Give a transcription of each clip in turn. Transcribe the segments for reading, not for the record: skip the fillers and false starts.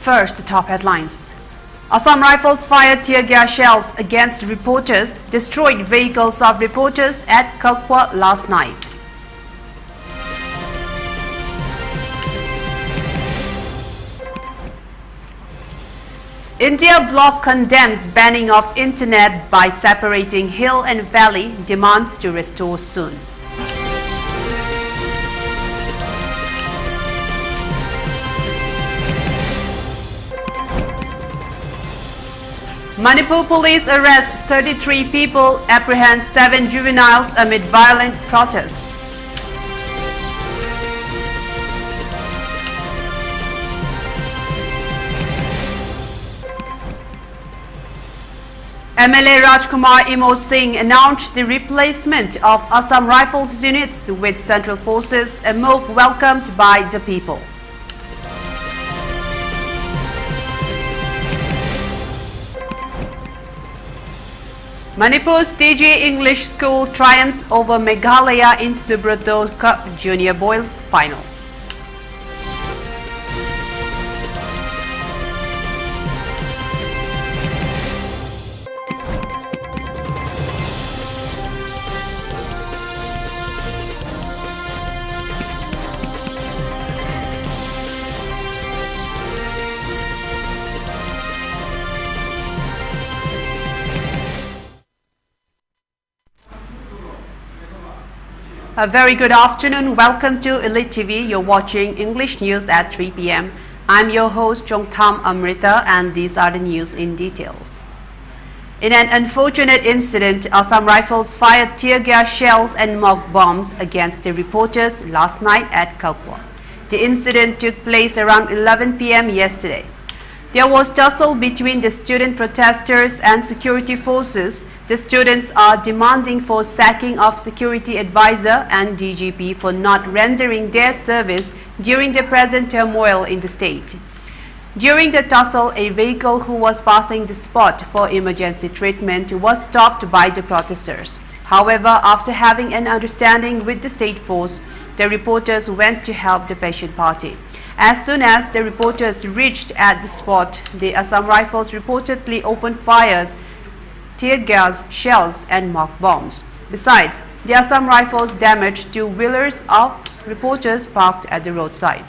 First, the top headlines. Assam Rifles fired tear gas shells against reporters, destroyed vehicles of reporters at Kalkwa last night. India bloc condemns banning of internet by separating hill and valley, demands to restore soon. Manipur police arrests 33 people, apprehends 7 juveniles amid violent protests. MLA Rajkumar Imo Singh announced the replacement of Assam Rifles units with Central Forces, a move welcomed by the people. Manipur's DJ English School triumphs over Meghalaya in Subrato Cup Junior Boys Final. A very good afternoon. Welcome to ELITETV. You're watching English News at 3 p.m. I'm your host Chongtham Amrita, and these are the news in details. In an unfortunate incident, Assam Rifles fired tear gas shells and mock bombs against the reporters last night at Kalkwa. The incident took place around 11 p.m. yesterday. There was tussle between the student protesters and security forces. The students are demanding for sacking of security advisor and DGP for not rendering their service during the present turmoil in the state. During the tussle, a vehicle who was passing the spot for emergency treatment was stopped by the protesters. However, after having an understanding with the state force, the reporters went to help the patient party. As soon as the reporters reached at the spot, the Assam Rifles reportedly opened fires, tear gas shells and mock bombs. Besides, the Assam Rifles damaged 2 wheelers of reporters parked at the roadside.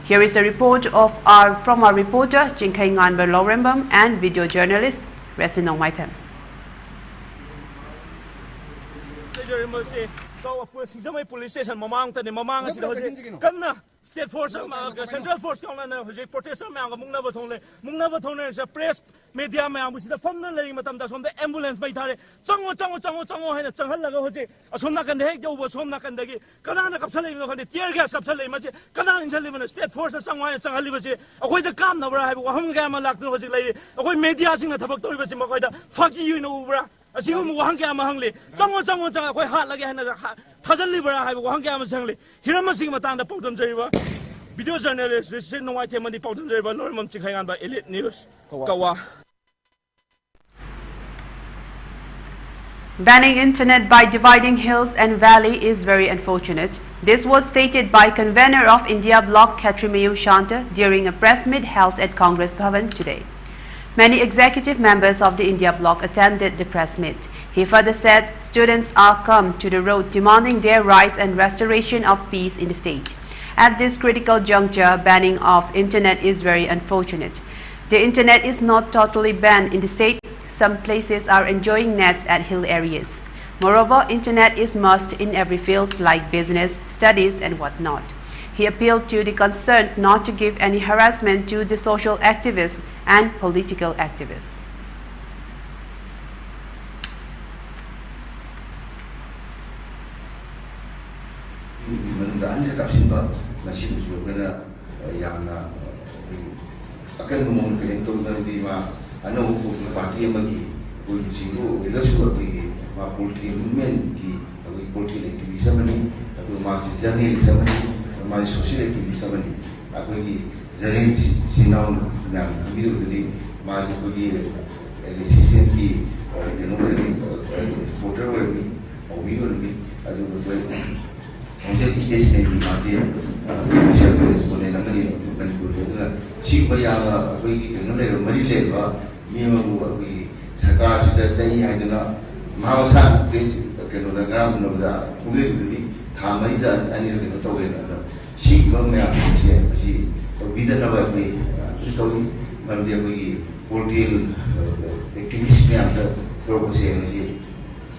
Here is a report from our reporter Jinkhaingan Berlorembam and video journalist Resinong Maitem. Police station State Force, Central Force, protest press media, the ambulance by Tare, tear gas State Force, the calm media fuck you know. Assume one camera someone quite hard again. Cousin Libera have one camera sangly. Here I'm a sing Matanda Potent River. Video journalist, we see no white on the Potent River, Norman Chikayan by Elite News. Kawa. Banning internet by dividing hills and valley is very unfortunate. This was stated by convener of India bloc Katrimayu Shanta during a press meet held at Congress Bhavan today. Many executive members of the India bloc attended the press meet. He further said students are come to the road demanding their rights and restoration of peace in the state. At this critical juncture, banning of internet is very unfortunate. The internet is not totally banned in the state. Some places are enjoying nets at hill areas. Moreover, internet is must in every field like business, studies and whatnot. He appealed to the concerned not to give any harassment to the social activists and political activists. My social activity somebody, I could be Zane Sinon, Namil, Mazipudi, resistantly, or the nobody, or me, or me, I do the way. On the station, Mazia, special correspondent amani Manipur heduna si bayanga akoi ki kengam le mari le ba niyamu akoi sarkar sida chai haiduna mahasa place keno da ngam no da khunge duni tha mari da ani ro keno tawe na si ba me a si to bidana ba me to ni mamdi akoi political activist me amda to ko se si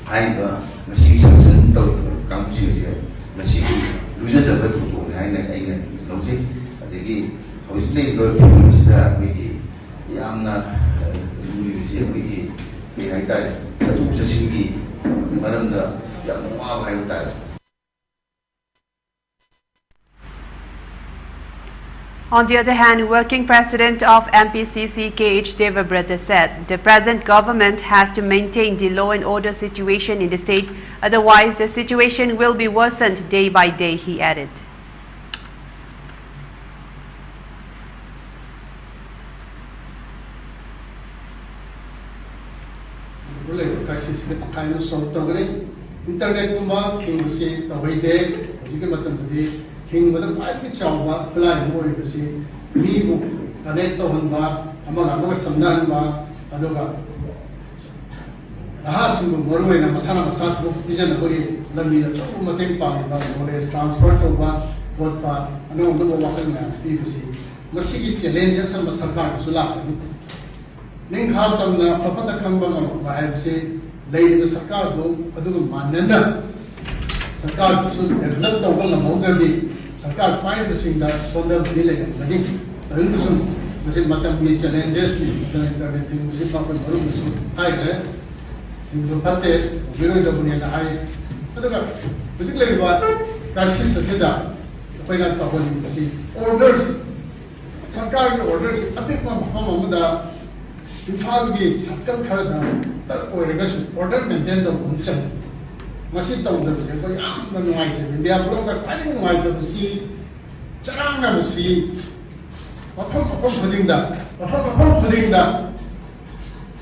hai ba masi sanction to kam si si masi luja da ba to hai na ai na no si adegi hausi le ba sida me yamna luri si me me hai ta sa tu sa singi maram da ya ma hai ta. On the other hand, Working President of MPCC KH Devabrata said the present government has to maintain the law and order situation in the state, otherwise the situation will be worsened day by day, he added. Internet kuma kingsi tawide jike matam di king matam ai ki chawba khulai mo ibsi mi bu connect to hanba amara samnan ba adoga aha sim moru ena masana masat bu bijan ko lami da choku matem pa ba knowledge transfer to ba bot pa ano mo wa kan na ibsi masi ki challenges sama sarkar sula ning khatam na papata kamba ba ibsi lay the sarkar do adu mananda sarkar to develop the whole amount di sarkar find sing that sondar dile lagi tahu so mesti matam ye challenges ni the internet thing mesti pa kon baru so hai hai indo patte biro da bunia na hai adu ka basically ba crisis sada final ta holi mesti orders sarkar ke orders apik ma da Imphal ki sakal khara da tak oirega su order maintain da buncham masi taw da se ko am na nuai de india blok ka khani nuai da si charang na si apam phading da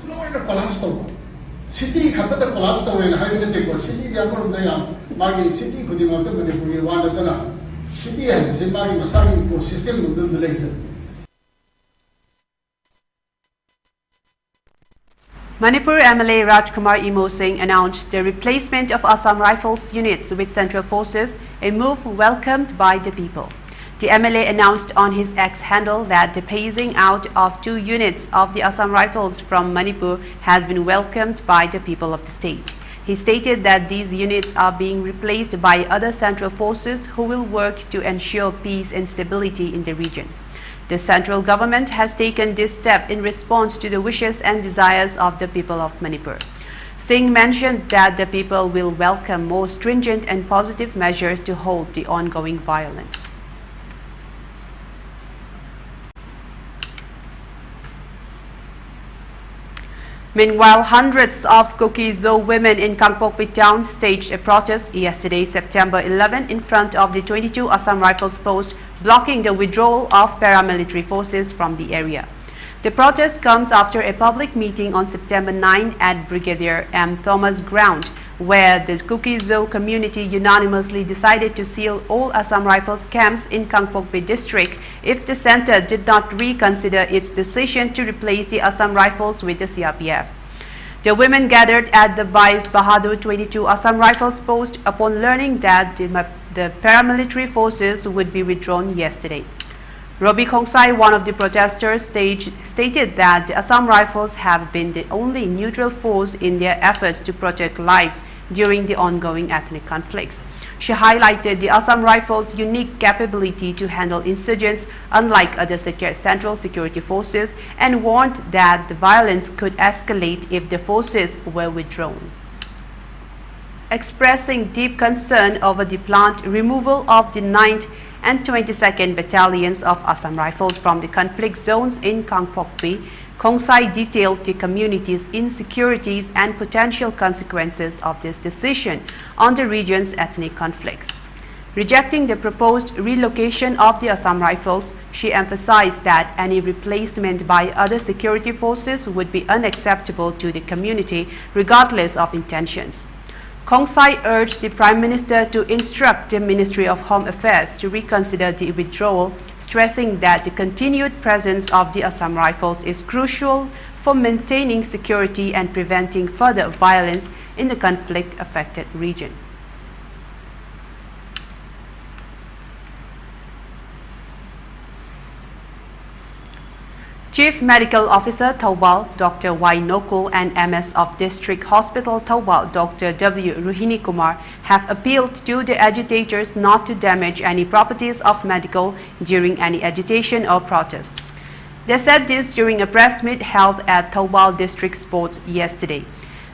loi na collapse to city khata da collapse to na hai ne te ko city ya ko da ya magi city khudi ma ta Manipur ye wa da na city ya se magi masagi ecosystem dum da lai Manipur MLA Rajkumar Imo Singh announced the replacement of Assam Rifles units with Central Forces, a move welcomed by the people. The MLA announced on his X handle that the phasing out of 2 units of the Assam Rifles from Manipur has been welcomed by the people of the state. He stated that these units are being replaced by other Central Forces who will work to ensure peace and stability in the region. The central government has taken this step in response to the wishes and desires of the people of Manipur. Singh mentioned that the people will welcome more stringent and positive measures to halt the ongoing violence. Meanwhile, hundreds of Kuki-Zo women in Kangpokpi town staged a protest yesterday, September 11, in front of the 22 Assam Rifles post, blocking the withdrawal of paramilitary forces from the area. The protest comes after a public meeting on September 9 at Brigadier M. Thomas Ground, where the Kuki-Zo community unanimously decided to seal all Assam Rifles camps in Kangpokpi district if the centre did not reconsider its decision to replace the Assam Rifles with the CRPF. The women gathered at the Bais Bahadur 22 Assam Rifles post upon learning that the paramilitary forces would be withdrawn yesterday. Robi Khongsai, one of the protesters, stated that the Assam Rifles have been the only neutral force in their efforts to protect lives during the ongoing ethnic conflicts. She highlighted the Assam Rifles' unique capability to handle insurgents unlike other central security forces and warned that the violence could escalate if the forces were withdrawn. Expressing deep concern over the planned removal of the 9th and 22nd Battalions of Assam Rifles from the conflict zones in Kangpokpi, Khongsai detailed the community's insecurities and potential consequences of this decision on the region's ethnic conflicts. Rejecting the proposed relocation of the Assam Rifles, she emphasized that any replacement by other security forces would be unacceptable to the community regardless of intentions. Kongsai urged the Prime Minister to instruct the Ministry of Home Affairs to reconsider the withdrawal, stressing that the continued presence of the Assam Rifles is crucial for maintaining security and preventing further violence in the conflict-affected region. Chief Medical Officer Thoubal, Dr. Y. Nokul, and MS of District Hospital Thoubal, Dr. W. Ruhini Kumar, have appealed to the agitators not to damage any properties of medical during any agitation or protest. They said this during a press meet held at Thoubal District Sports yesterday.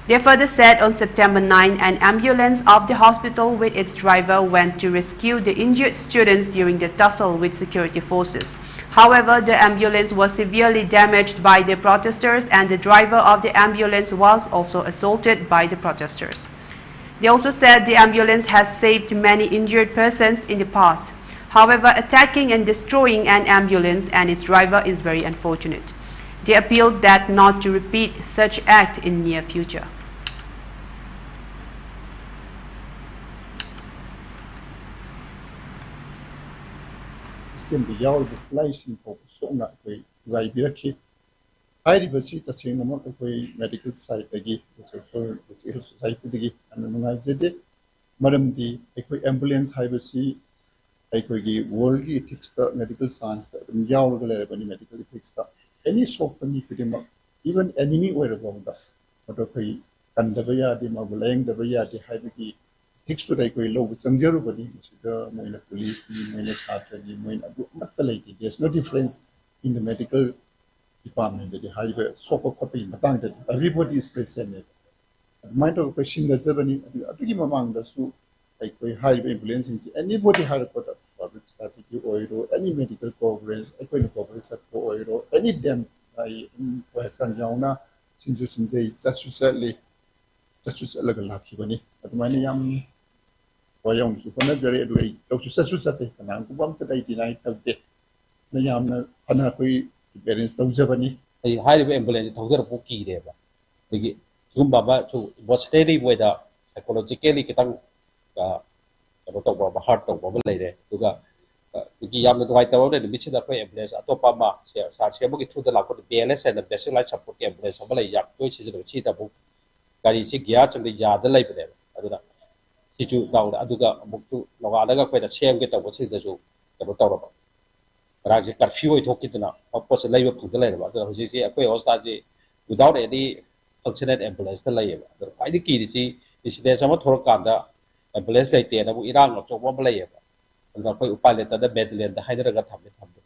They further said on September 9, an ambulance of the hospital with its driver went to rescue the injured students during the tussle with security forces. However, the ambulance was severely damaged by the protesters and the driver of the ambulance was also assaulted by the protesters. They also said the ambulance has saved many injured persons in the past. However, attacking and destroying an ambulance and its driver is very unfortunate. They appealed that not to repeat such act in near future. System the yaw the place in focus on that way right here. I revisit the same amount of medical side again, the social society again, and I said it. Madam, the ambulance have a see. World ethics medical science yaw medical ethics any sort of even enemy were about that. But okay, and the Vaya de Mabulang, the Vaya de Hibiki takes to like low with some zero body, the police, the lady. There's no difference in the medical department that they have a soft copy, that everybody is present. The mind of a question that's among the two, like we high ambulance, anybody had a public strategy or any medical coverage, economic coverage or any them. I san yauna since such like a lucky one. But my young young supernatural way, such and I'm one that I denied of the Nayam Hanakui parents of Zabani. A highly ambulance to the bookie there. The Zumbaba was steady with a psychologically getting about heart of a lady to go. Yam the white road and the beach of the ambulance at Topama, Sarchebook to the lap of the BLS and the vessel light support ambulance of a yard, which is a cheetah book. Garisi Giat and the yard, the labor there. Aduda. Situ now Aduga book to Noalaga quite a shame get what's in the zoo, the Rotoraba. But I got few talking to now, of course, the labor put the letter, but the Jose Aquay that without any functioning ambulance, the labor. The fight the key is there's some Torokanda, ambulance like the Iran of one layer. And the pilot the medley the Hyderabad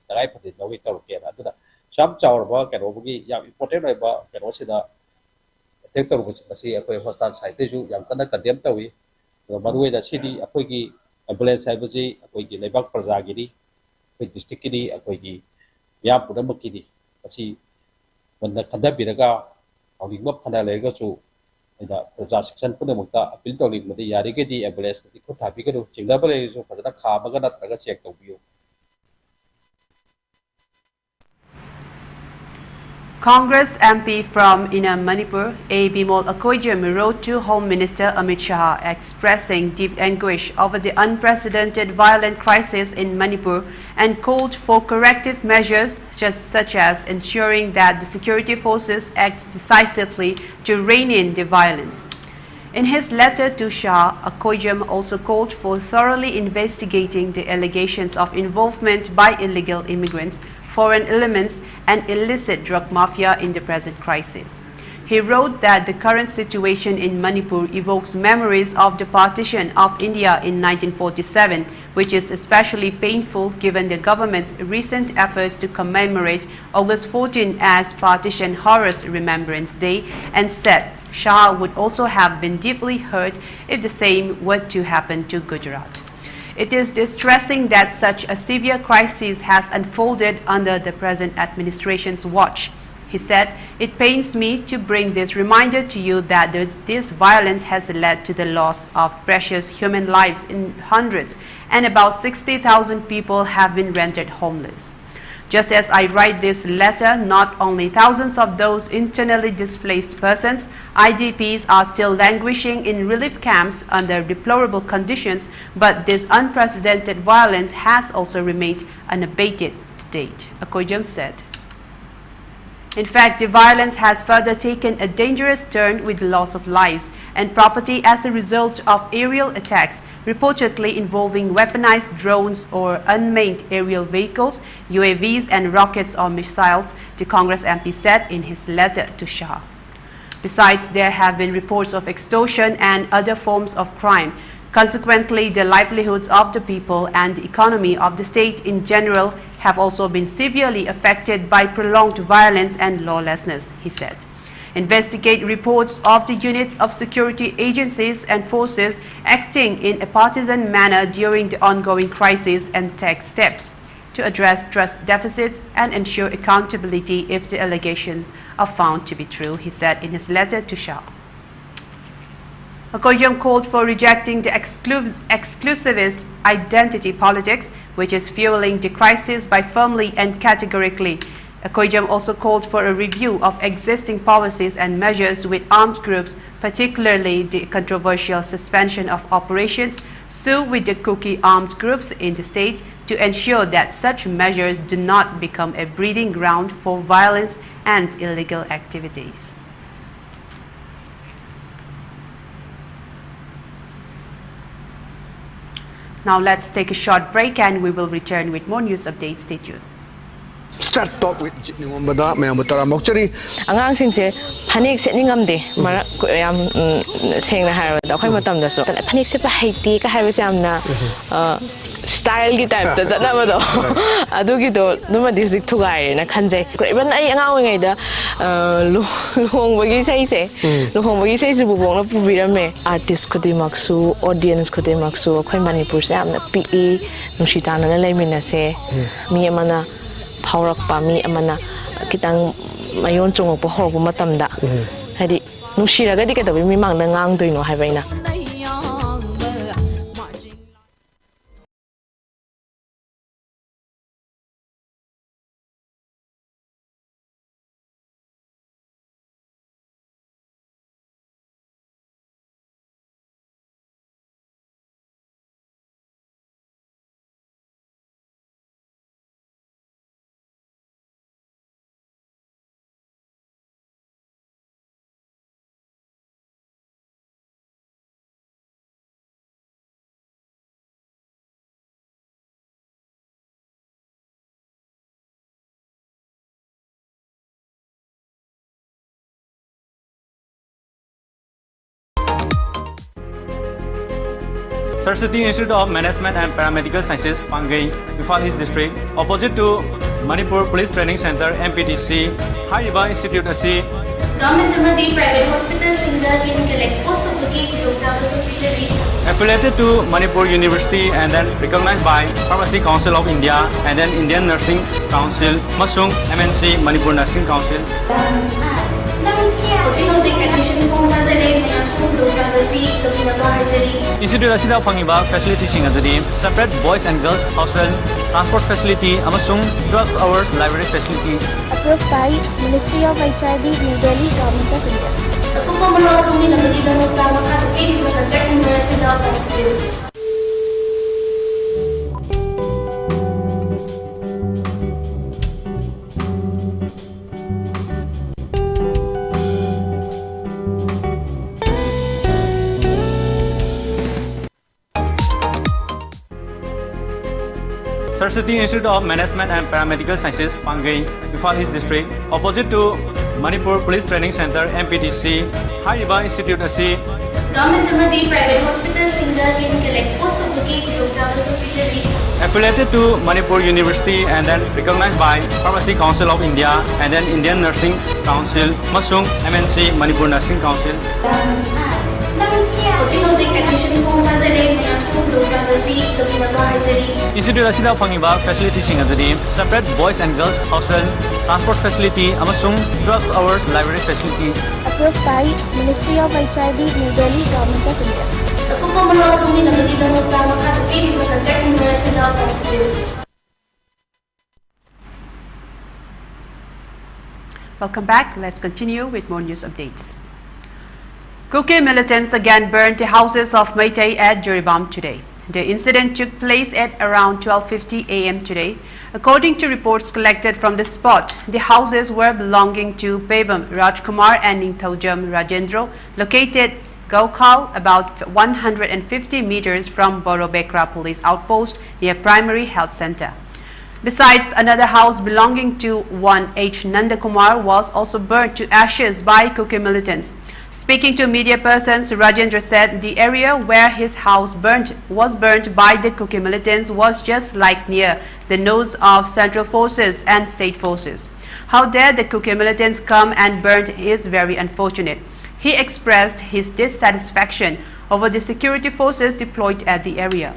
the right put it no way to get at some tower work and over important about can also the taker which see a hostile site issue, young conduct them away. The Manuel the city, a quickie, ambulance hypogy, a quickie, labor Prazagiri, with the stickity, a quickie, Yapudamakidi. See when the Kadabiraga, or the Mop Kanalega to the section put them with a building with the Yarigati ambulance that could have been to Chingabale for the Kabagana check of you. Congress MP from Manipur, A. Bimol Akoijam, wrote to Home Minister Amit Shah expressing deep anguish over the unprecedented violent crisis in Manipur and called for corrective measures such as ensuring that the security forces act decisively to rein in the violence. In his letter to Shah, Akoijam also called for thoroughly investigating the allegations of involvement by illegal immigrants, foreign elements, and illicit drug mafia in the present crisis. He wrote that the current situation in Manipur evokes memories of the partition of India in 1947, which is especially painful given the government's recent efforts to commemorate August 14 as Partition Horrors Remembrance Day, and said Shah would also have been deeply hurt if the same were to happen to Gujarat. It is distressing that such a severe crisis has unfolded under the present administration's watch. He said, "It pains me to bring this reminder to you that this violence has led to the loss of precious human lives in hundreds, and about 60,000 people have been rendered homeless. Just as I write this letter, not only thousands of those internally displaced persons, IDPs are still languishing in relief camps under deplorable conditions, but this unprecedented violence has also remained unabated to date, Akojam said. In fact, the violence has further taken a dangerous turn with the loss of lives and property as a result of aerial attacks, reportedly involving weaponized drones or unmanned aerial vehicles, UAVs and rockets or missiles, the Congress MP said in his letter to Shah. Besides, there have been reports of extortion and other forms of crime. Consequently, the livelihoods of the people and the economy of the state in general have also been severely affected by prolonged violence and lawlessness, he said. Investigate reports of the units of security agencies and forces acting in a partisan manner during the ongoing crisis and take steps to address trust deficits and ensure accountability if the allegations are found to be true, he said in his letter to Shah. Akojam called for rejecting the exclusivist identity politics, which is fueling the crisis, by firmly and categorically. Akojam also called for a review of existing policies and measures with armed groups, particularly the controversial suspension of operations sue with the Kuki armed groups in the state, to ensure that such measures do not become a breeding ground for violence and illegal activities. Now let's take a short break and we will return with more news updates. Stay tuned. Start talk with Jitni Wambada, Mayamutara Mokchari. Angang singse panik setting amde mara yam sing na haro da khoi matam da so panik se pa haiti ka haro sam na style gi type da jana ba do adu gi do numa music thugai na khanjai even ai angang ngai da luhong bagi sai se luhong bagi sai su bu bong na pu birame artist khodi maksu audience khodi maksu khoi Manipur se am na pe nushita na leimina se mi amana Power Pami Amana Kitang Mayon Chong Pohor Matamda. Hadi Nushira Gadika, the Mimang the Ngang do no Havana. Saraswati Institute of Management and Paramedical Sciences, Pangai, Imphal East District, opposite to Manipur Police Training Center, MPTC, Hariba Institute AC. Government private hospitals in the clinical exposed to cooking affiliated to Manipur University and then recognized by Pharmacy Council of India and then Indian Nursing Council, Masung MNC Manipur Nursing Council. Institute asida fangiba facility sing adudi separate boys and girls hostel, transport facility, amasung 12 hours library facility. Approved by Ministry of HRD, New Delhi, Government of India. Saraswati Institute of Management and Paramedical Sciences, Pangai, Imphal East District, opposite to Manipur Police Training Center, MPTC, Hariba Institute AC. Government private hospitals in the clinical exposed to cooking affiliated to Manipur University and then recognized by Pharmacy Council of India and then Indian Nursing Council, Masung MNC Manipur Nursing Council. Institute asida fangiba facility sing adudi separate boys and girls hostel, transport facility, amasung 12 hours library facility. Approved by Ministry of HRD, New Delhi, Government of India. Welcome back. Let's continue with more news updates. Kuki militants again burned the houses of Meitei at Jiribam today. The incident took place at around 12:50 a.m. today. According to reports collected from the spot, the houses were belonging to Pebam Rajkumar and Ningthaujam Rajendra, located Gaukal, about 150 meters from Borobekra police outpost near Primary Health Center. Besides, another house belonging to one H. Nandakumar was also burnt to ashes by Kuki militants. Speaking to media persons, Rajendra said the area where his house was burnt by the Kuki militants was just like near the nose of central forces and state forces. How dare the Kuki militants come and burn is very unfortunate. He expressed his dissatisfaction over the security forces deployed at the area.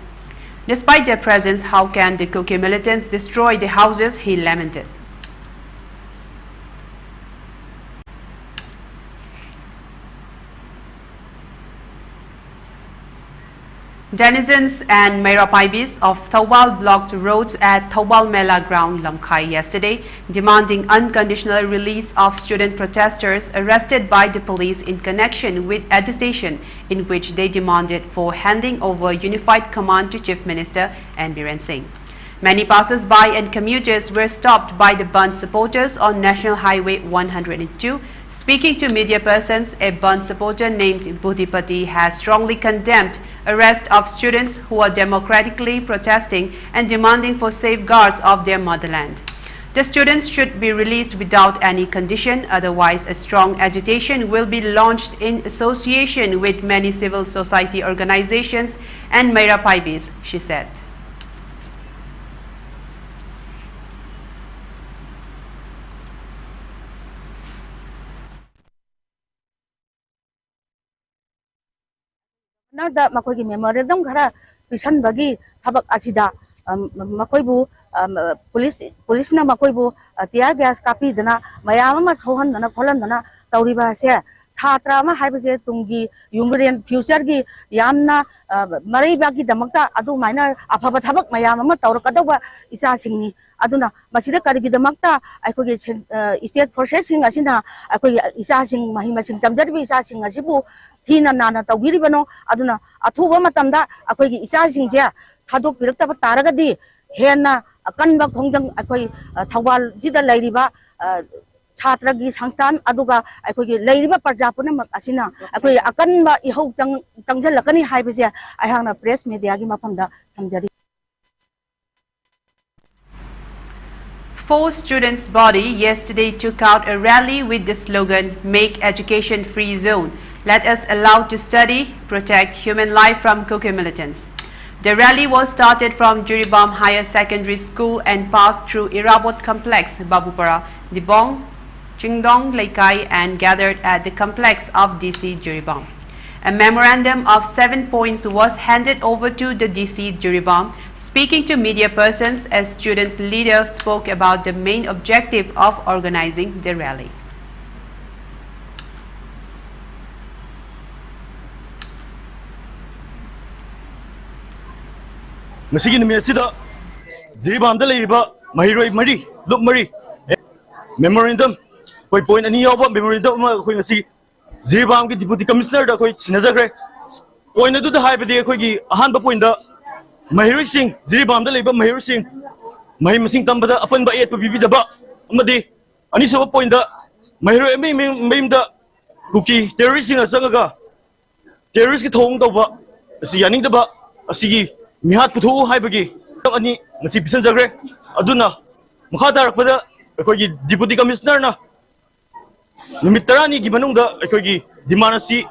Despite their presence, how can the Kuki militants destroy the houses, he lamented. Denizens and Merapaibis of Thawal blocked roads at Thawal Mela ground Lamkai yesterday, demanding unconditional release of student protesters arrested by the police in connection with agitation in which they demanded for handing over unified command to Chief Minister N. Biren Singh. Many passers-by and commuters were stopped by the Band supporters on National Highway 102. Speaking to media persons, a Band supporter named Budhipati has strongly condemned arrest of students who are democratically protesting and demanding for safeguards of their motherland. The students should be released without any condition, otherwise a strong agitation will be launched in association with many civil society organizations and Merapaibis, she said. Nada makoy memorandum khara pisan bagi thabak achida makoy bu police na makoy bu tear gas kapi dana mayam ma sohan dana pholan dana tauriba se chhatra ma haibase tungi yumren future gi yamna marai bagi damakta adu maina afaba thabak mayam ma taurakadawa isa singni aduna masida karigi damakta aikogi state processing asina aikogi isa sing mahima sing tamjarbi isa sing asibu Hina nana tawiribano aduna athuba matamda akoigi ichasing je thadok pirakta taragadi hena akanba khongjang akoi thawal jida lairiba chhatra gi sangstan aduga akoigi lairiba parjapuna asina akoi akanba ihau changjalakani haibase aihangna press media gi mafamda thamjari. 4 students' body yesterday took out a rally with the slogan, "Make Education Free Zone. Let us allow to study, protect human life from Kuki militants." The rally was started from Jiribam Higher Secondary School and passed through Irabot Complex, Babupara, Dibong, Chingdong, Laikai and gathered at the complex of DC Jiribam. A memorandum of 7 points was handed over to the DC Jiribam. Speaking to media persons, a student leader spoke about the main objective of organizing the rally. Nasigi nimi asida Jiribam da leiba mahiroi mari luk mari memorandum koi point ani yawa memorandum ma koi ngasi Jiribam ki deputy commissioner da koi sinajagre point adu da haibade koi gi ahan ba point da mahiroi sing Jiribam da leiba mahiroi sing mahi masing tambada apan ba yet bibi da ba amadi ani so point da mahiroi mem da Kuki terrorist sing asanga terrorist ki thong da ba asi yaning da ba asigi Mihat Putu Haibagi, Ani, Nasi Pisan Zagre, Aduna, Makata Pada, Akogi, Deputy Commissioner na Numitarani Gibanunga, Akogi, Dimanasi,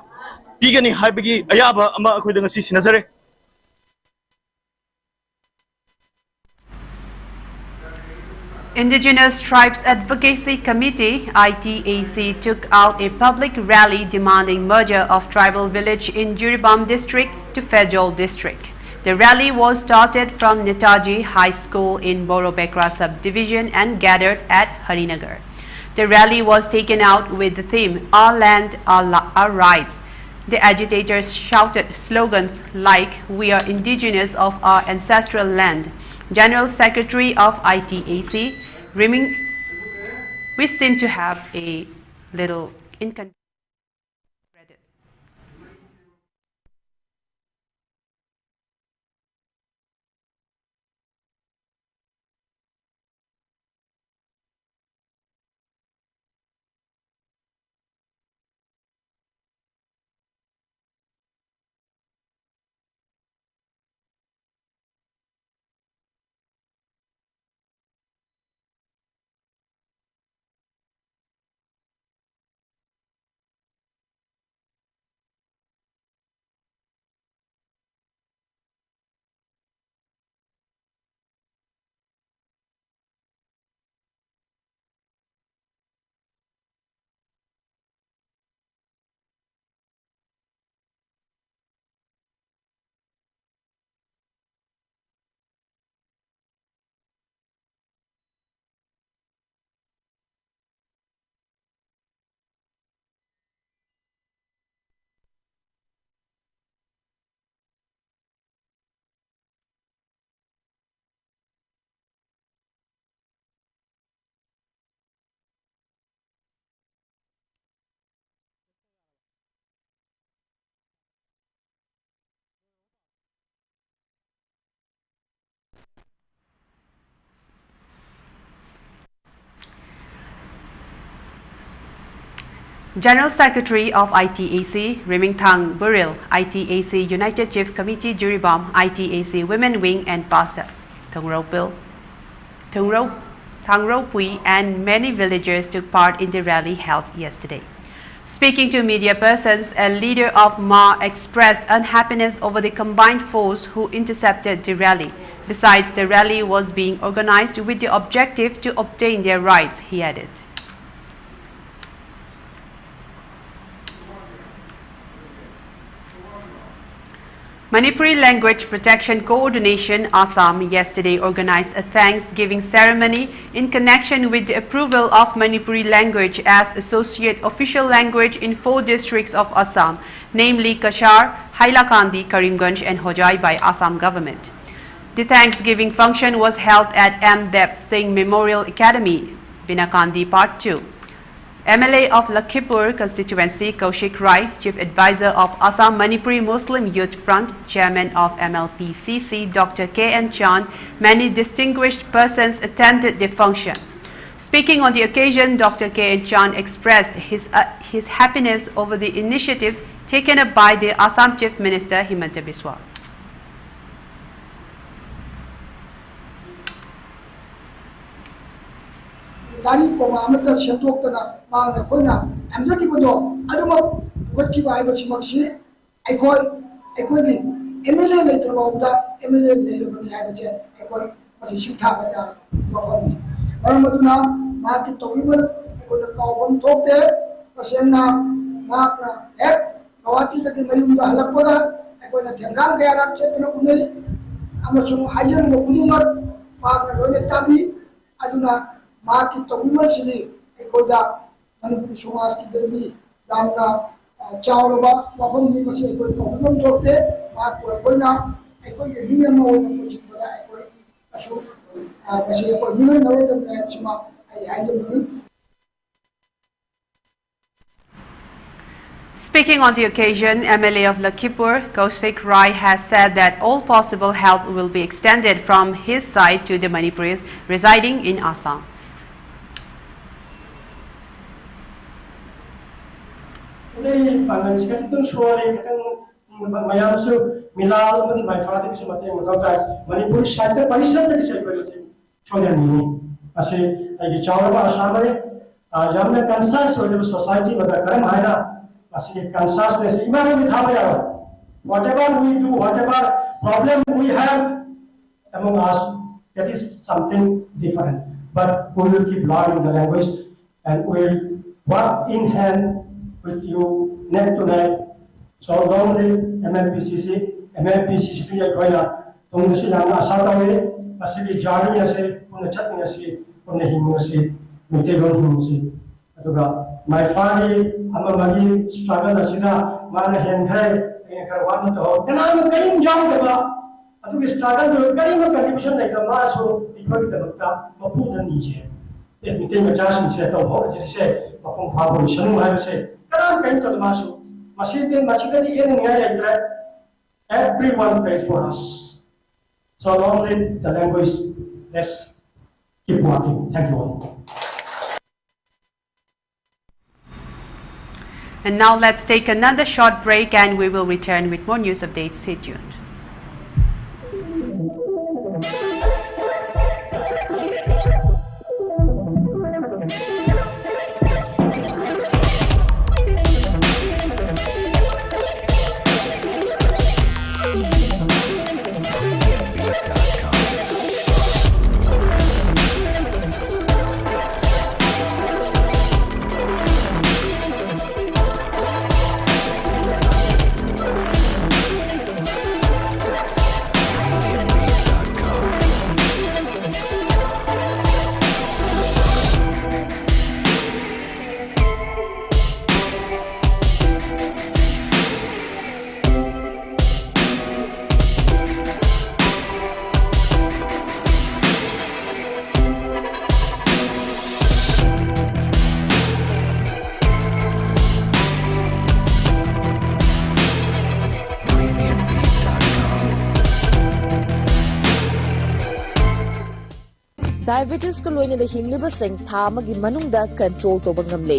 Pigani Haibagi, Ayaba, Ama Akodangasi Sinazare. Indigenous Tribes Advocacy Committee (ITAC) took out a public rally demanding merger of tribal village in Jiribam district to Fejol district. The rally was started from Netaji High School in Borobekra subdivision and gathered at Harinagar. The rally was taken out with the theme, "Our Land, Our Rights." The agitators shouted slogans like, "We are indigenous of our ancestral land." General Secretary of ITAC, We seem to have a little inconvenience. General Secretary of ITAC, Remingthang Buril, ITAC United Chief Committee Juribam, ITAC Women Wing and Pastor Thongropil, Thangropui and many villagers took part in the rally held yesterday. Speaking to media persons, a leader of Ma expressed unhappiness over the combined force who intercepted the rally. Besides, the rally was being organized with the objective to obtain their rights, he added. Manipuri Language Protection Coordination Assam yesterday organized a Thanksgiving ceremony in connection with the approval of Manipuri language as associate official language in 4 districts of Assam, namely Kashar, Hailakandi, Karimganj and Hojai by Assam government. The Thanksgiving function was held at M. Deb Singh Memorial Academy, Binakandi Part 2. MLA of Lakhipur constituency Kaushik Rai, Chief Advisor of Assam Manipuri Muslim Youth Front, Chairman of MLPCC Dr. K.N. Chan, many distinguished persons attended the function. Speaking on the occasion, Dr. K.N. Chan expressed his happiness over the initiative taken up by the Assam Chief Minister Himanta Biswa. Dari koma amata shentok tana maang koina thamjani bodo aduma wotki bai bachi maksi aikoi di MLA later bauda MLA later bani hai bache aikoi bachi shikha baya bakoni baramaduna ma ki tawibal aikoi na kawbam thokte pasenna ma na ek kawati ka mayum ba halakpora aikoi na thengam ga rak chetna unai amasung hajan mo budungat ma na loine tabi aduna Market to women city, Ekoda, Manipuri Sumas ki daily, Damna, Chowraba, Wapam Nimas, Eko, Wapam Tote, Mark Koina, Eko, the Miyama, Eko, Asu, Masiko, Milan, the Sima, I. Speaking on the occasion, MLA of Lakhipur, Kaushik Rai has said that all possible help will be extended from his side to the Manipuris residing in Assam. Today, pangan sikat itu suara kita mayam su milal mesti my father bisa mati mengatakan Manipur satu parisan tadi saya kau mesti soalan ini. Asyik lagi cakap apa asal ni? Jamnya kansas oleh society pada kerana mana? Asyik kansas ni iman kita apa ya? Whatever we do, whatever problem we have among us, that is something different. But we will keep learning the language and we will work in hand with you neck to neck. So normally MLPCC tu yang kau nak tunggu si lama asal tahu ni, asal di jari asal pun cat ni asal pun himu asal mutegon himu asal. Atuga my family ama magi struggle asida mana hentai yang kerana tu. Kenapa kau jauh deba? Atuga struggle tu kau contribution naik tu masuk ikut kita betul mampu dan nije. meeting adjustment say to ho ji se apong phabo shanu hai se karam kain to masu masjid masjid di en ngai letra everyone pray for us so long live the language let's keep working thank you all. And now let's take another short break and we will return with more news updates. Stay tuned. Diabetes ko loina da hingliba sing thama gi manungda control to bangamle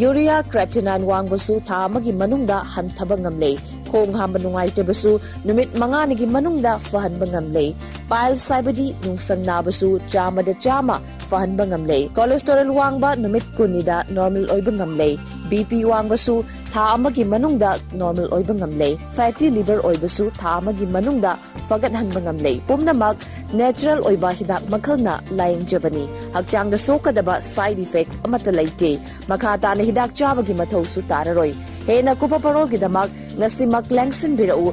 urea creatinine wangbasu thama gi manungda hanthaba ngamle khong hamba nungai te basu numit manga ni gi manungda fahan bangamle pile saibadi nungsang na basu chama da chama fahan bangamle cholesterol wangba numit kunida normal oi bangamle bp wangbasu thama gi manungda normal oi bangamle fatty liver oi basu thama gi manungda fagat han bangamle pumnamak natural oi ba hidak makhalna laing jabani hakchang da sokadaba side effect amata laite makata na hidak chaba gi mathau su tararoi hena kupa parol gi damak ngasimak langsin birau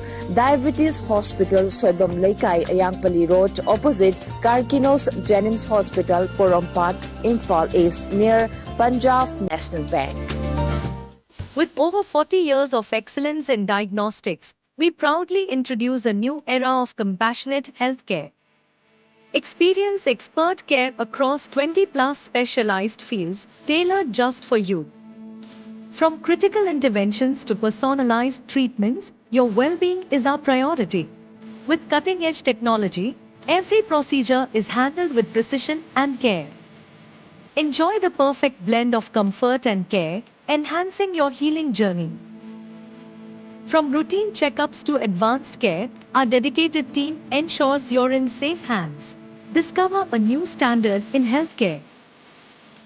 diabetes hospital soibam leikai ayangpali road opposite Karkinos Jennings Hospital Porompat Imphal East near Punjab National Bank. With over 40 years of excellence in diagnostics, we proudly introduce a new era of compassionate healthcare. Experience expert care across 20+ specialized fields tailored just for you. From critical interventions to personalized treatments, your well-being is our priority. With cutting-edge technology, every procedure is handled with precision and care. Enjoy the perfect blend of comfort and care, enhancing your healing journey. From routine checkups to advanced care, our dedicated team ensures you're in safe hands. Discover a new standard in healthcare.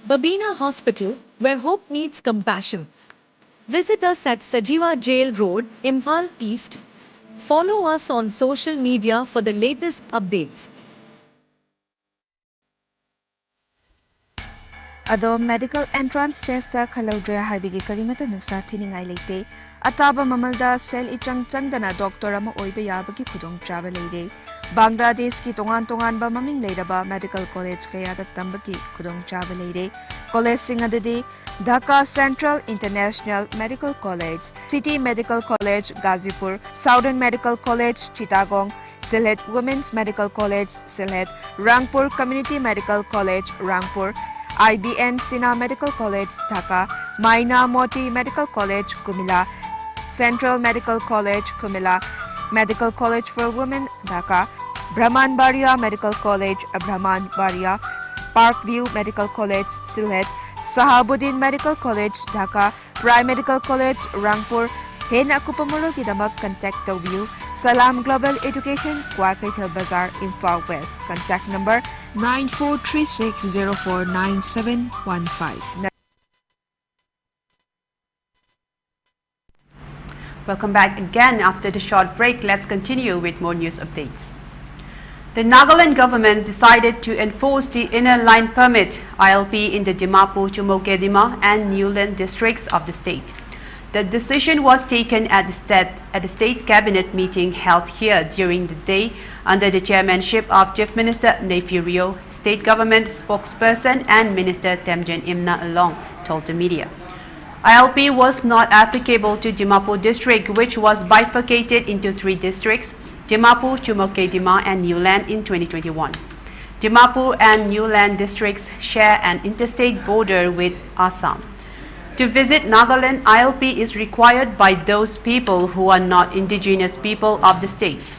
Babina Hospital, where hope meets compassion. Visit us at Sajiva Jail Road, Imphal East. Follow us on social media for the latest updates. Ado medical entrance test ta khalaudre haibigi karimata nuksa thiningai leite ataba mamalda sel ichang changdana doctor ama oiba yabagi khudong chaba leire Bangladesh ki tongan ba maming leiraba medical college kaya da tambaki khudong chaba leire college sing adidi Dhaka Central International Medical College, City Medical College Gazipur, Southern Medical College Chittagong, Sylhet Women's Medical College Sylhet, Rangpur Community Medical College Rangpur, IBN Sina Medical College Dhaka, Maina Moti Medical College Kumila, Central Medical College Kumila, Medical College for Women Dhaka, Brahmanbaria Medical College Brahmanbaria, Parkview Medical College Sylhet, Sahabuddin Medical College Dhaka, Prime Medical College Rangpur, Hena Kupamuro Kidamak contact view, Salam Global Education, Kwakaital Bazaar, Imphal West. Contact number 9436049715. Welcome back again after the short break. Let's continue with more news updates. The Nagaland government decided to enforce the inner line permit ILP in the Dimapur, Chumokedima and Newland districts of the state. The decision was taken at the state cabinet meeting held here during the day under the chairmanship of Chief Minister Nefirio, state government spokesperson and Minister Temjen Imna Along told the media. ILP was not applicable to Dimapur district, which was bifurcated into 3 districts, Dimapur, Chumokedima and Newland in 2021. Dimapur and Newland districts share an interstate border with Assam. To visit Nagaland, ILP is required by those people who are not indigenous people of the state.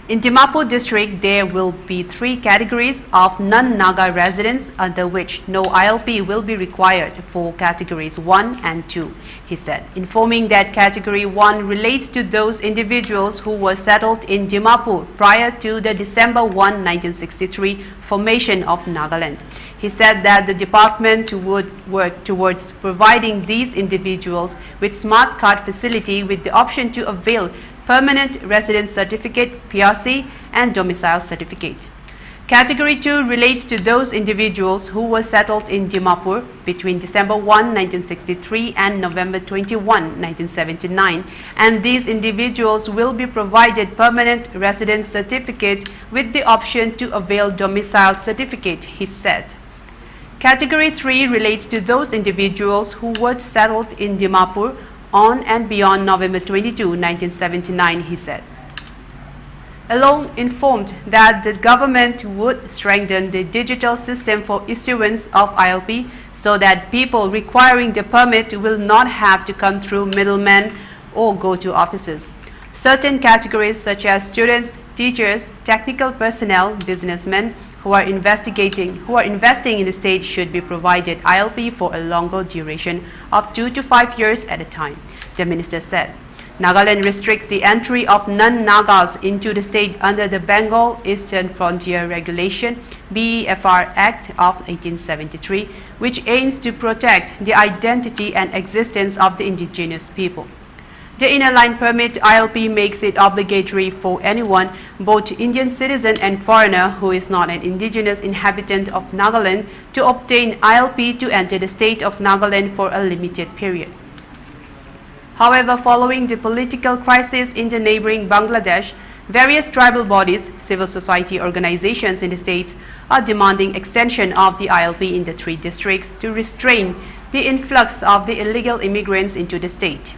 In Dimapur district, there will be 3 categories of non-Naga residents under which no ILP will be required for categories 1 and 2, he said, informing that category 1 relates to those individuals who were settled in Dimapur prior to the December 1, 1963 formation of Nagaland. He said that the department would work towards providing these individuals with smart card facility with the option to avail Permanent Residence Certificate, PRC, and Domicile Certificate. Category 2 relates to those individuals who were settled in Dimapur between December 1, 1963 and November 21, 1979, and these individuals will be provided Permanent Residence Certificate with the option to avail Domicile Certificate, he said. Category 3 relates to those individuals who were settled in Dimapur on and beyond November 22, 1979, he said. Along informed that the government would strengthen the digital system for issuance of ILP so that people requiring the permit will not have to come through middlemen or go to offices. Certain categories such as students, teachers, technical personnel, businessmen who are investing in the state should be provided ILP for a longer duration of 2 to 5 years at a time, the minister said. Nagaland restricts the entry of non-Nagas into the state under the Bengal Eastern Frontier Regulation BEFR Act of 1873, which aims to protect the identity and existence of the indigenous people. The inner line permit ILP makes it obligatory for anyone, both Indian citizen and foreigner who is not an indigenous inhabitant of Nagaland, to obtain ILP to enter the state of Nagaland for a limited period. However, following the political crisis in the neighboring Bangladesh, various tribal bodies, civil society organizations in the states are demanding extension of the ILP in the 3 districts to restrain the influx of the illegal immigrants into the state.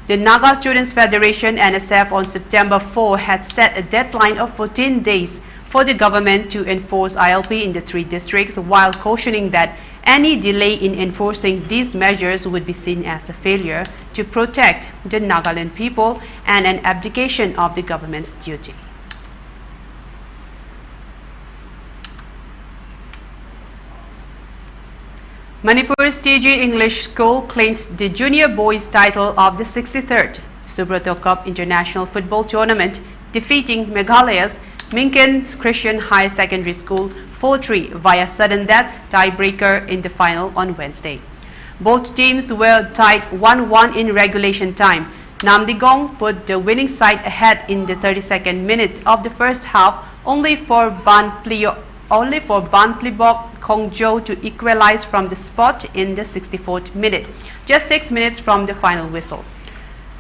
The Naga Students Federation NSF on September 4 had set a deadline of 14 days for the government to enforce ILP in the 3 districts, while cautioning that any delay in enforcing these measures would be seen as a failure to protect the Nagaland people and an abdication of the government's duty. Manipur's TG English School claims the junior boys title of the 63rd Subrato Cup International Football Tournament, defeating Meghalaya's Minkin Christian High Secondary School 4-3 via sudden death tiebreaker in the final on Wednesday. Both teams were tied 1-1 in regulation time. Namdigong put the winning side ahead in the 32nd minute of the first half, only for Banplibok Kongjo to equalize from the spot in the 64th minute, just 6 minutes from the final whistle.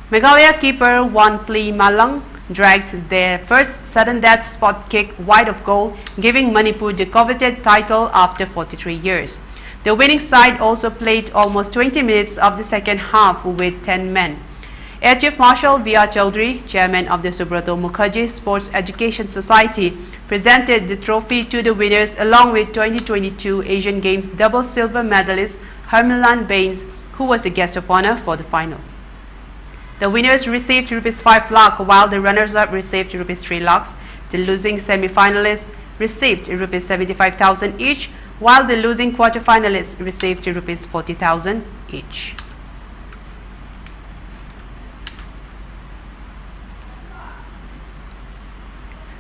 Meghalaya keeper Wanpli Malang dragged their first sudden death spot kick wide of goal, giving Manipur the coveted title after 43 years. The winning side also played almost 20 minutes of the second half with 10 men. Air Chief Marshal V.R. Chaudhary, chairman of the Subrato Mukherjee Sports Education Society, presented the trophy to the winners along with 2022 Asian Games double silver medalist Harmilan Bains, who was the guest of honor for the final. The winners received ₹5 lakh, while the runners-up received ₹3 lakhs. The losing semi-finalists received ₹75,000 each, while the losing quarter-finalists received ₹40,000 each.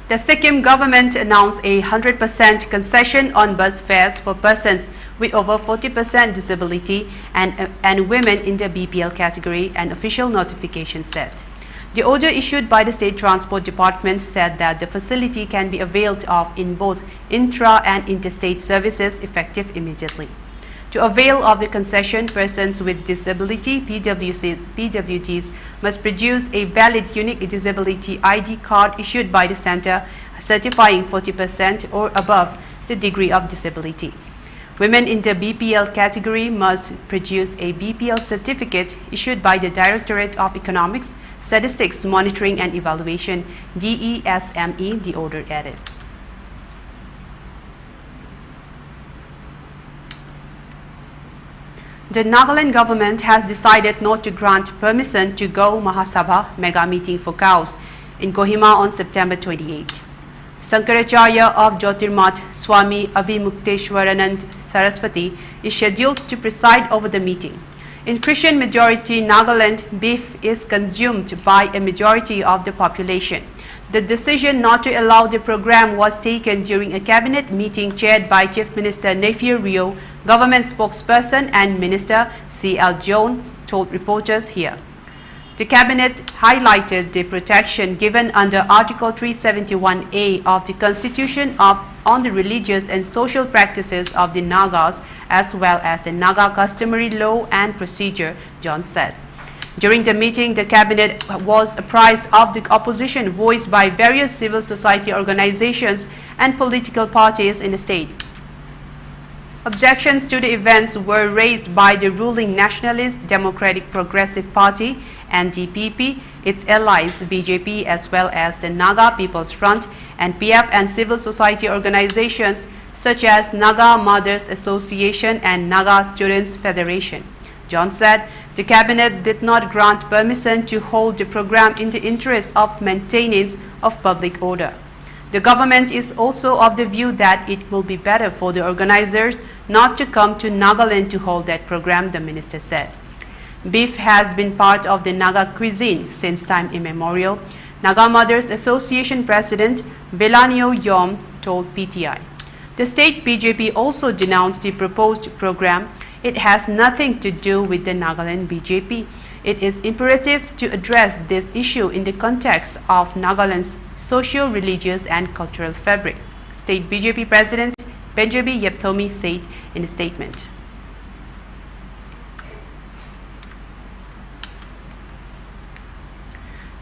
The Sikkim government announced a 100% concession on bus fares for persons with over 40% disability and women in the BPL category, an official notification said. The order issued by the State Transport Department said that the facility can be availed of in both intra and interstate services effective immediately. To avail of the concession, persons with disability PWDs must produce a valid unique disability ID card issued by the center certifying 40% or above the degree of disability. Women in the BPL category must produce a BPL certificate issued by the Directorate of Economics, Statistics, Monitoring and Evaluation, DESME, the order added. The Nagaland government has decided not to grant permission to Gau Mahasabha mega meeting for cows in Kohima on September 28. Sankaracharya of Jyotirmath Swami Abhimukteshwaranand Saraswati is scheduled to preside over the meeting. In Christian majority Nagaland, beef is consumed by a majority of the population. The decision not to allow the program was taken during a cabinet meeting chaired by Chief Minister Nephew Rio, government spokesperson and Minister C.L. Joan told reporters here. The cabinet highlighted the protection given under Article 371A of the Constitution on the religious and social practices of the Nagas as well as the Naga customary law and procedure, John said. During the meeting, the cabinet was apprised of the opposition voiced by various civil society organizations and political parties in the state. Objections to the events were raised by the ruling Nationalist Democratic Progressive Party, NDPP, its allies BJP as well as the Naga People's Front and PF and civil society organizations such as Naga Mothers Association and Naga Students Federation. John said the cabinet did not grant permission to hold the program in the interest of maintenance of public order. The government is also of the view that it will be better for the organizers not to come to Nagaland to hold that program, the minister said. Beef has been part of the Naga cuisine since time immemorial, Naga Mothers Association President Velanio Yom told PTI. The state BJP also denounced the proposed program. It has nothing to do with the Nagaland BJP. It is imperative to address this issue in the context of Nagaland's socio-religious and cultural fabric, State BJP President Benjamin Yepthomi said in a statement.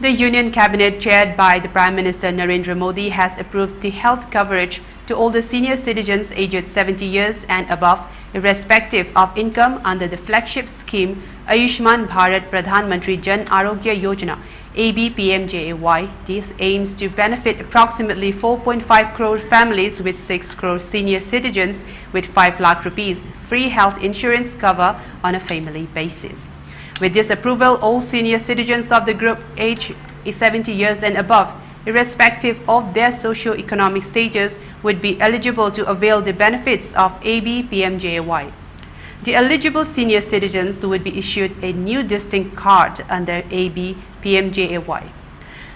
The Union Cabinet, chaired by the Prime Minister Narendra Modi, has approved the health coverage to all the senior citizens aged 70 years and above, irrespective of income, under the flagship scheme Ayushman Bharat Pradhan Mantri Jan Arogya Yojana (ABPMJAY). This aims to benefit approximately 4.5 crore families with 6 crore senior citizens with 5 lakh rupees free health insurance cover on a family basis. With this approval, all senior citizens of the group aged 70 years and above, irrespective of their socio-economic status, would be eligible to avail the benefits of ABPMJAY. The eligible senior citizens would be issued a new distinct card under ABPMJAY.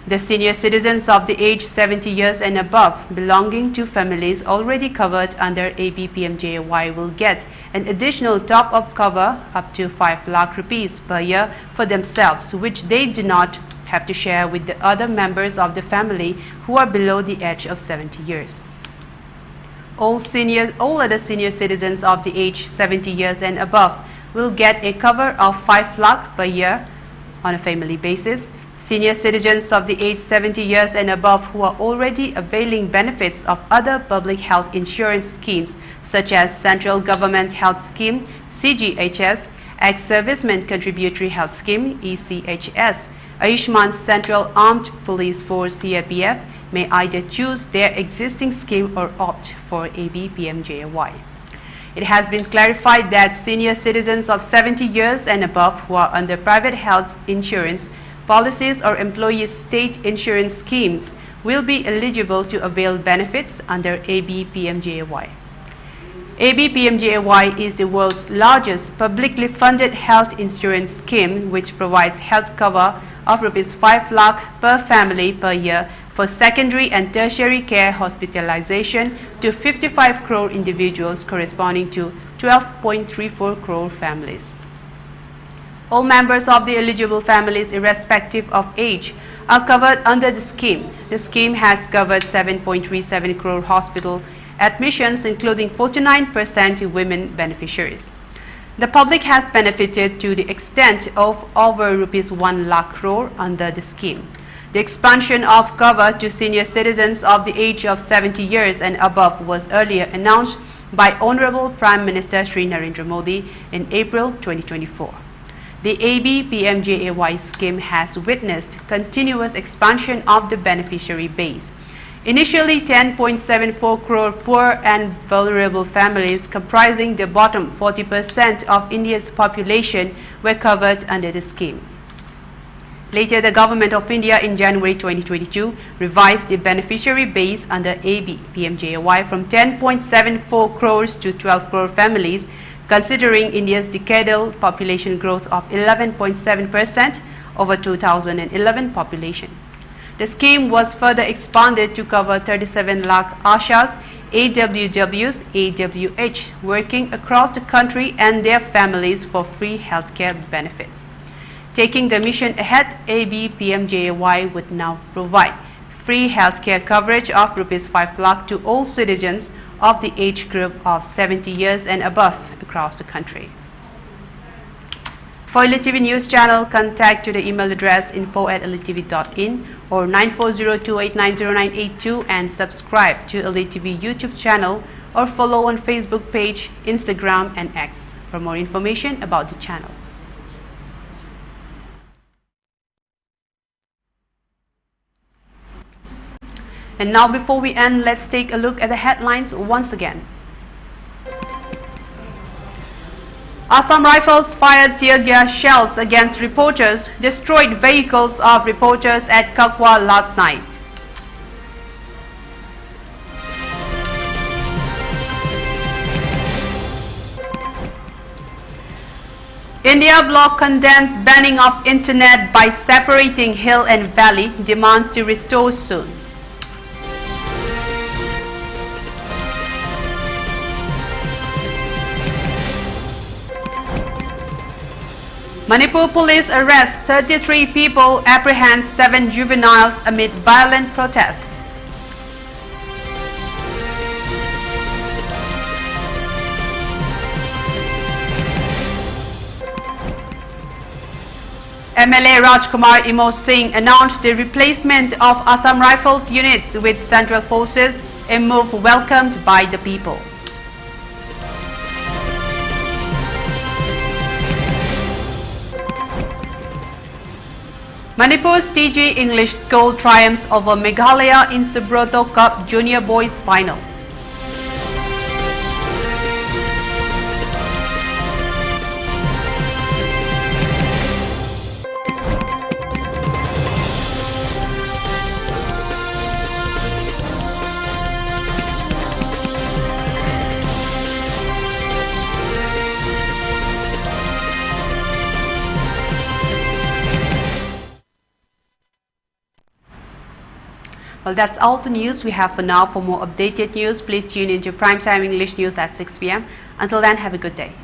The senior citizens of the age 70 years and above belonging to families already covered under ABPMJAY will get an additional top-up cover up to 5 lakh rupees per year for themselves, which they do not have to share with the other members of the family who are below the age of 70 years. All other senior citizens of the age 70 years and above will get a cover of 5 lakh per year on a family basis. Senior citizens of the age 70 years and above who are already availing benefits of other public health insurance schemes such as Central Government Health Scheme, CGHS, Ex-Servicemen Contributory Health Scheme, ECHS, Ayushman Central Armed Police Force, CAPF, may either choose their existing scheme or opt for ABPMJAY. It has been clarified that senior citizens of 70 years and above who are under private health insurance policies or employees' state insurance schemes will be eligible to avail benefits under ABPMJAY. ABPMJAY is the world's largest publicly funded health insurance scheme, which provides health cover of Rs 5 lakh per family per year for secondary and tertiary care hospitalization to 55 crore individuals, corresponding to 12.34 crore families. All members of the eligible families, irrespective of age, are covered under the scheme. The scheme has covered 7.37 crore hospital admissions, including 49% women beneficiaries. The public has benefited to the extent of over Rs 1 lakh crore under the scheme. The expansion of cover to senior citizens of the age of 70 years and above was earlier announced by Honorable Prime Minister Shri Narendra Modi in April 2024. The ABPMJAY scheme has witnessed continuous expansion of the beneficiary base. Initially, 10.74 crore poor and vulnerable families comprising the bottom 40% of India's population were covered under the scheme. Later, the Government of India in January 2022 revised the beneficiary base under AB PMJAY from 10.74 crores to 12 crore families, considering India's decadal population growth of 11.7% over 2011 population. The scheme was further expanded to cover 37 lakh Ashas, AWWs, AWH working across the country and their families for free healthcare benefits. Taking the mission ahead, AB PMJAY would now provide free healthcare coverage of ₹5 lakh to all citizens of the age group of 70 years and above across the country. For ELITETV News Channel, contact to the email address info@elitetv.in or 9402890982 and subscribe to ELITETV YouTube channel or follow on Facebook page, Instagram and X for more information about the channel. And now before we end, let's take a look at the headlines once again. Assam Rifles fired tear gas shells against reporters, destroyed vehicles of reporters at Kakwa last night. India bloc condemns banning of internet by separating hill and valley, demands to restore soon. Manipur police arrests 33 people, apprehends 7 juveniles amid violent protests. MLA Rajkumar Imo Singh announced the replacement of Assam Rifles units with Central Forces, a move welcomed by the people. Manipur's TG English School triumphs over Meghalaya in Subroto Cup Junior Boys Final. Well, that's all the news we have for now. For more updated news, please tune into Primetime English News at 6 p.m. Until then, have a good day.